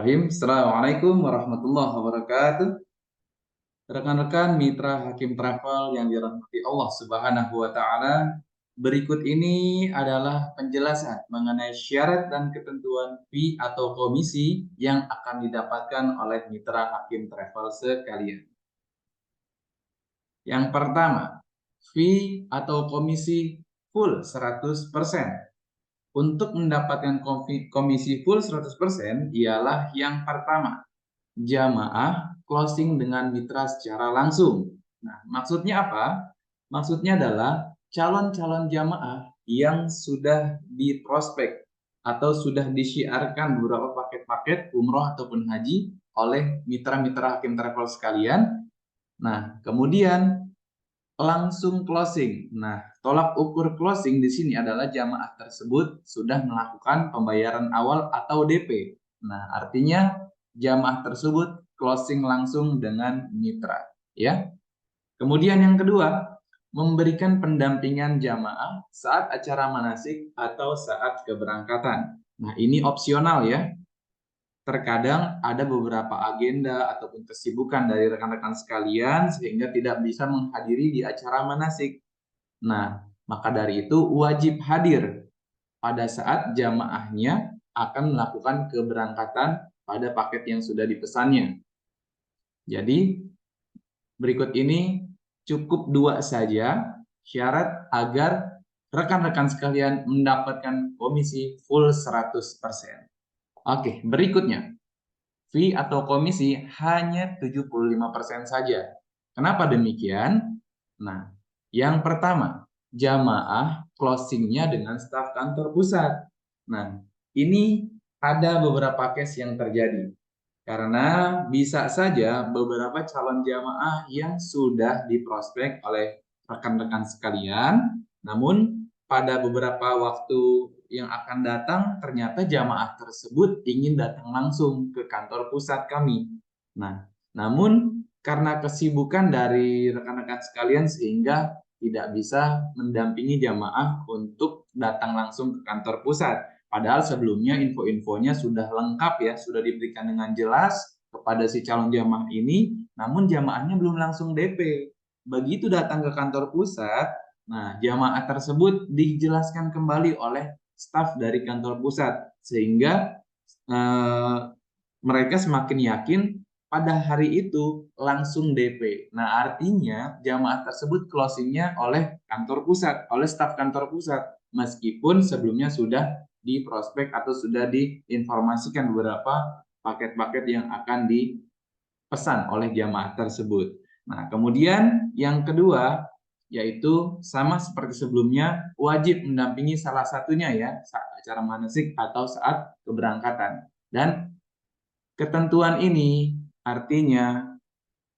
Bismillahirrahmanirrahim. Assalamualaikum warahmatullahi wabarakatuh. Rekan-rekan mitra Hakim Travel yang dirahmati Allah Subhanahu wa taala. Berikut ini adalah penjelasan mengenai syarat dan ketentuan fee atau komisi yang akan didapatkan oleh mitra Hakim Travel sekalian. Yang pertama, fee atau komisi full 100%. Untuk mendapatkan komisi full 100% ialah yang pertama, jamaah closing dengan mitra secara langsung. Nah, maksudnya apa? Maksudnya adalah calon-calon jamaah yang sudah diprospek atau sudah disiarkan beberapa paket-paket umroh ataupun haji oleh mitra-mitra Hakim Travel sekalian. Nah, kemudian langsung closing. Nah, tolak ukur closing di sini adalah jamaah tersebut sudah melakukan pembayaran awal atau DP. Nah, artinya jamaah tersebut closing langsung dengan mitra, ya. Kemudian yang kedua, memberikan pendampingan jamaah saat acara manasik atau saat keberangkatan. Nah, ini opsional ya. Terkadang ada beberapa agenda ataupun kesibukan dari rekan-rekan sekalian sehingga tidak bisa menghadiri di acara manasik. Nah, maka dari itu wajib hadir pada saat jamaahnya akan melakukan keberangkatan pada paket yang sudah dipesannya. Jadi, berikut ini cukup dua saja syarat agar rekan-rekan sekalian mendapatkan komisi full 100%. Oke, berikutnya. Fee atau komisi hanya 75% saja. Kenapa demikian? Nah, yang pertama, jamaah closingnya dengan staf kantor pusat. Nah, ini ada beberapa case yang terjadi. Karena bisa saja beberapa calon jamaah yang sudah diprospek oleh rekan-rekan sekalian, namun pada beberapa waktu yang akan datang ternyata jamaah tersebut ingin datang langsung ke kantor pusat kami. Nah, namun karena kesibukan dari rekan-rekan sekalian sehingga tidak bisa mendampingi jamaah untuk datang langsung ke kantor pusat. Padahal sebelumnya info-infonya sudah lengkap ya, sudah diberikan dengan jelas kepada si calon jamaah ini, namun jamaahnya belum langsung DP. Begitu datang ke kantor pusat, nah jamaah tersebut dijelaskan kembali oleh staf dari kantor pusat, sehingga eh, mereka semakin yakin pada hari itu langsung DP. Nah, artinya jamaah tersebut closingnya oleh kantor pusat, oleh staf kantor pusat, meskipun sebelumnya sudah di prospek atau sudah diinformasikan beberapa paket-paket yang akan dipesan oleh jamaah tersebut. Nah, kemudian yang kedua yaitu sama seperti sebelumnya wajib mendampingi salah satunya ya saat acara manasik atau saat keberangkatan. Dan ketentuan ini artinya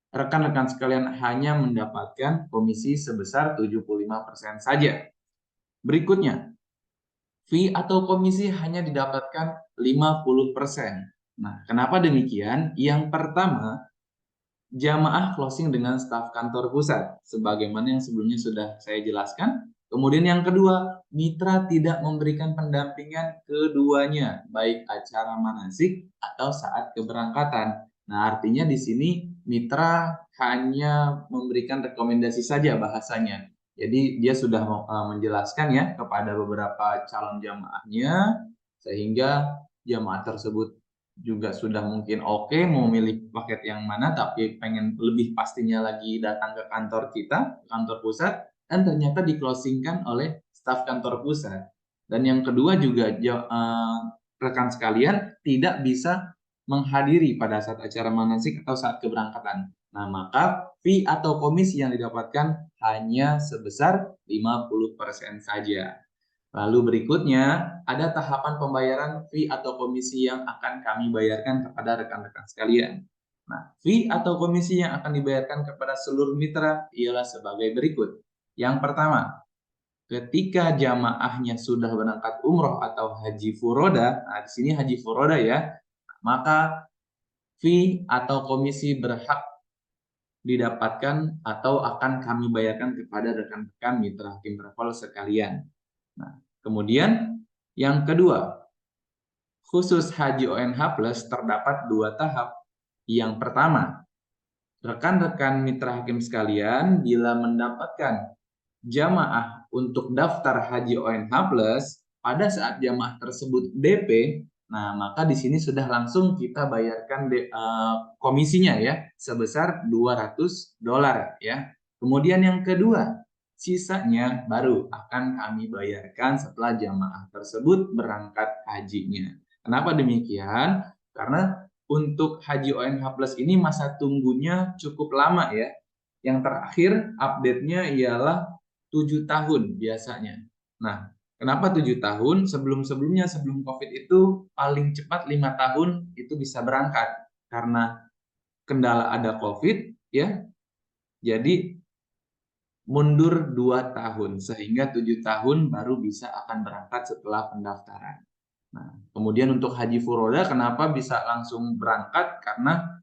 rekan-rekan sekalian hanya mendapatkan komisi sebesar 75% saja. Berikutnya, fee atau komisi hanya didapatkan 50%. Nah, kenapa demikian? Yang pertama, jamaah closing dengan staf kantor pusat, sebagaimana yang sebelumnya sudah saya jelaskan. Kemudian yang kedua, mitra tidak memberikan pendampingan keduanya, baik acara manasik atau saat keberangkatan. Nah, artinya di sini mitra hanya memberikan rekomendasi saja bahasanya. Jadi dia sudah menjelaskan ya kepada beberapa calon jamaahnya sehingga jamaah tersebut juga sudah mungkin oke mau milih paket yang mana tapi pengen lebih pastinya lagi datang ke kantor kita, kantor pusat, dan ternyata di-closingkan oleh staf kantor pusat. Dan yang kedua juga rekan sekalian tidak bisa menghadiri pada saat acara manasik atau saat keberangkatan. Nah, maka fee atau komisi yang didapatkan hanya sebesar 50% saja. Lalu berikutnya, ada tahapan pembayaran fee atau komisi yang akan kami bayarkan kepada rekan-rekan sekalian. Nah, fee atau komisi yang akan dibayarkan kepada seluruh mitra ialah sebagai berikut. Yang pertama, ketika jamaahnya sudah berangkat umroh atau haji furoda, nah di sini haji furoda ya, maka fee atau komisi berhak didapatkan atau akan kami bayarkan kepada rekan-rekan mitra Hakim Travel sekalian. Nah, kemudian yang kedua, Khusus haji ONH Plus terdapat 2 tahap. Yang pertama, rekan-rekan mitra hakim sekalian bila mendapatkan jamaah untuk daftar haji ONH Plus pada saat jamaah tersebut DP, nah maka di sini sudah langsung kita bayarkan komisinya ya sebesar $200 ya. Kemudian yang kedua, sisanya baru akan kami bayarkan setelah jamaah tersebut berangkat hajinya. Kenapa demikian? Karena untuk haji ONH Plus ini masa tunggunya cukup lama ya. Yang terakhir update-nya ialah 7 tahun biasanya. Nah, kenapa 7 tahun? Sebelum-sebelumnya, sebelum COVID itu paling cepat 5 tahun itu bisa berangkat. Karena kendala ada COVID, ya, jadi mundur 2 tahun. Sehingga 7 tahun baru bisa akan berangkat setelah pendaftaran. Nah, kemudian untuk haji furoda kenapa bisa langsung berangkat? Karena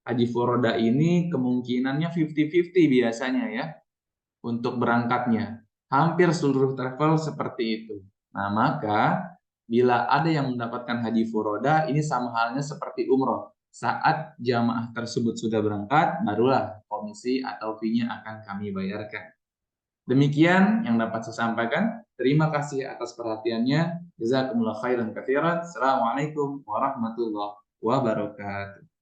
haji furoda ini kemungkinannya 50-50 biasanya ya untuk berangkatnya. Hampir seluruh travel seperti itu. Nah, maka bila ada yang mendapatkan haji furoda, ini sama halnya seperti umroh. Saat jamaah tersebut sudah berangkat, barulah komisi atau fee-nya akan kami bayarkan. Demikian yang dapat saya sampaikan. Terima kasih atas perhatiannya. Jazakumullah khairan katsiran. Assalamualaikum warahmatullahi wabarakatuh.